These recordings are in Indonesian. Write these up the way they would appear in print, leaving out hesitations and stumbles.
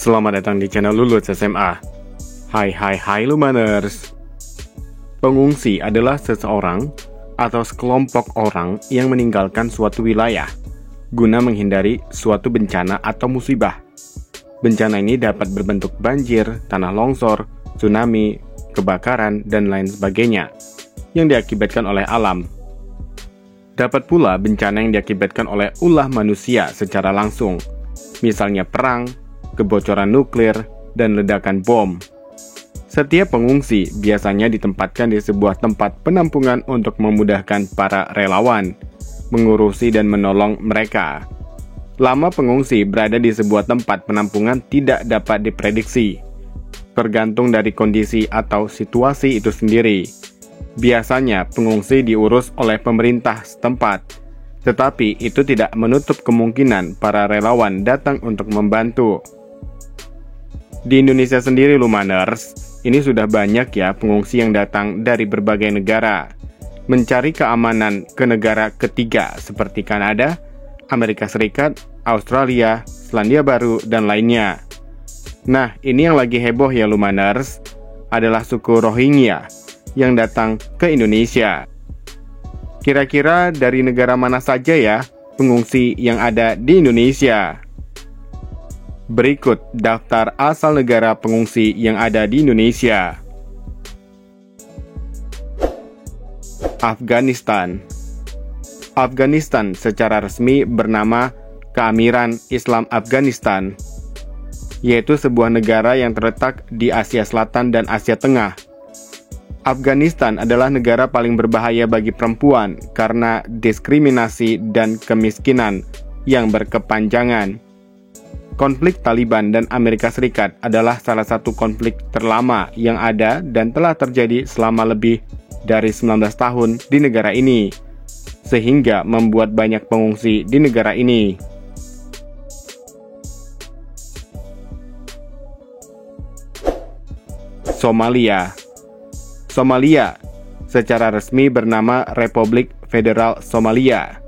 Selamat datang di channel Lulus SMA. Hai Lumaners. Pengungsi adalah seseorang atau sekelompok orang yang meninggalkan suatu wilayah guna menghindari suatu bencana atau musibah. Bencana ini dapat berbentuk banjir, tanah longsor, tsunami, kebakaran, dan lain sebagainya yang diakibatkan oleh alam. Dapat pula bencana yang diakibatkan oleh ulah manusia secara langsung, misalnya perang, kebocoran nuklir, dan ledakan bom. Setiap pengungsi biasanya ditempatkan di sebuah tempat penampungan untuk memudahkan para relawan mengurusi dan menolong mereka. Lama pengungsi berada di sebuah tempat penampungan tidak dapat diprediksi, tergantung dari kondisi atau situasi itu sendiri. Biasanya pengungsi diurus oleh pemerintah setempat, tetapi itu tidak menutup kemungkinan para relawan datang untuk membantu. Di Indonesia sendiri, Lumaners, ini sudah banyak ya pengungsi yang datang dari berbagai negara, mencari keamanan ke negara ketiga seperti Kanada, Amerika Serikat, Australia, Selandia Baru, dan lainnya. Nah, ini yang lagi heboh ya Lumaners, adalah suku Rohingya yang datang ke Indonesia. Kira-kira dari negara mana saja ya pengungsi yang ada di Indonesia? Berikut daftar asal negara pengungsi yang ada di Indonesia. Afghanistan. Afghanistan secara resmi bernama Keamiran Islam Afghanistan, yaitu sebuah negara yang terletak di Asia Selatan dan Asia Tengah. Afghanistan adalah negara paling berbahaya bagi perempuan karena diskriminasi dan kemiskinan yang berkepanjangan. Konflik Taliban dan Amerika Serikat adalah salah satu konflik terlama yang ada dan telah terjadi selama lebih dari 19 tahun di negara ini, sehingga membuat banyak pengungsi di negara ini. Somalia. Somalia secara resmi bernama Republik Federal Somalia.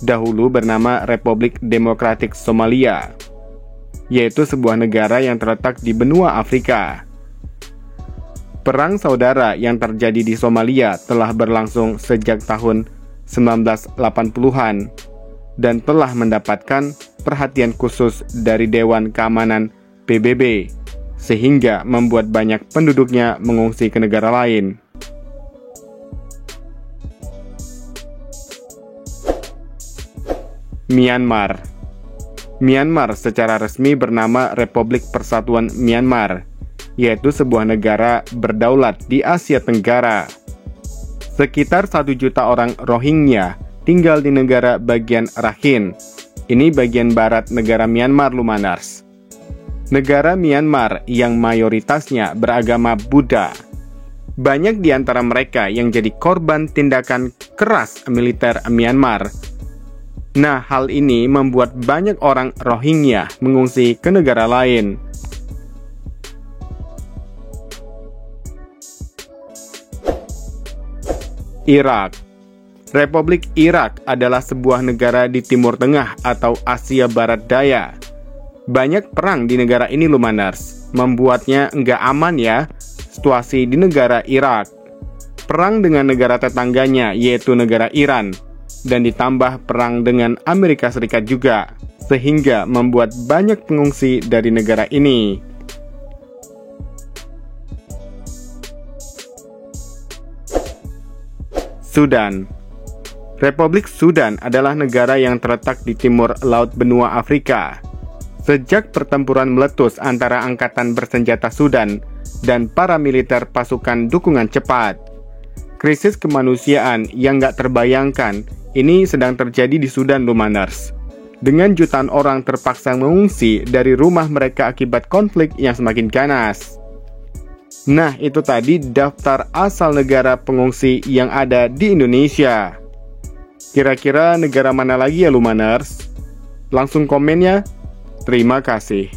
Dahulu bernama Republik Demokratik Somalia, yaitu sebuah negara yang terletak di benua Afrika. Perang saudara yang terjadi di Somalia telah berlangsung sejak tahun 1980-an dan telah mendapatkan perhatian khusus dari Dewan Keamanan PBB, sehingga membuat banyak penduduknya mengungsi ke negara lain. Myanmar. Myanmar secara resmi bernama Republik Persatuan Myanmar, yaitu sebuah negara berdaulat di Asia Tenggara. Sekitar 1 juta orang Rohingya tinggal di negara bagian Rakhine. Ini bagian barat negara Myanmar, Lumaners. Negara Myanmar yang mayoritasnya beragama Buddha. Banyak di antara mereka yang jadi korban tindakan keras militer Myanmar. Nah, hal ini membuat banyak orang Rohingya mengungsi ke negara lain. Irak. Republik Irak adalah sebuah negara di Timur Tengah atau Asia Barat Daya. Banyak perang di negara ini, Lumaners, membuatnya nggak aman ya situasi di negara Irak. Perang dengan negara tetangganya yaitu negara Iran, dan ditambah perang dengan Amerika Serikat juga, sehingga membuat banyak pengungsi dari negara ini. Sudan. Republik Sudan adalah negara yang terletak di timur laut benua Afrika. Sejak pertempuran meletus antara Angkatan Bersenjata Sudan dan paramiliter pasukan dukungan cepat, krisis kemanusiaan yang gak terbayangkan ini sedang terjadi di Sudan, Lumaners. Dengan jutaan orang terpaksa mengungsi dari rumah mereka akibat konflik yang semakin ganas. Nah, itu tadi daftar asal negara pengungsi yang ada di Indonesia. Kira-kira negara mana lagi ya, Lumaners? Langsung komen ya. Terima kasih.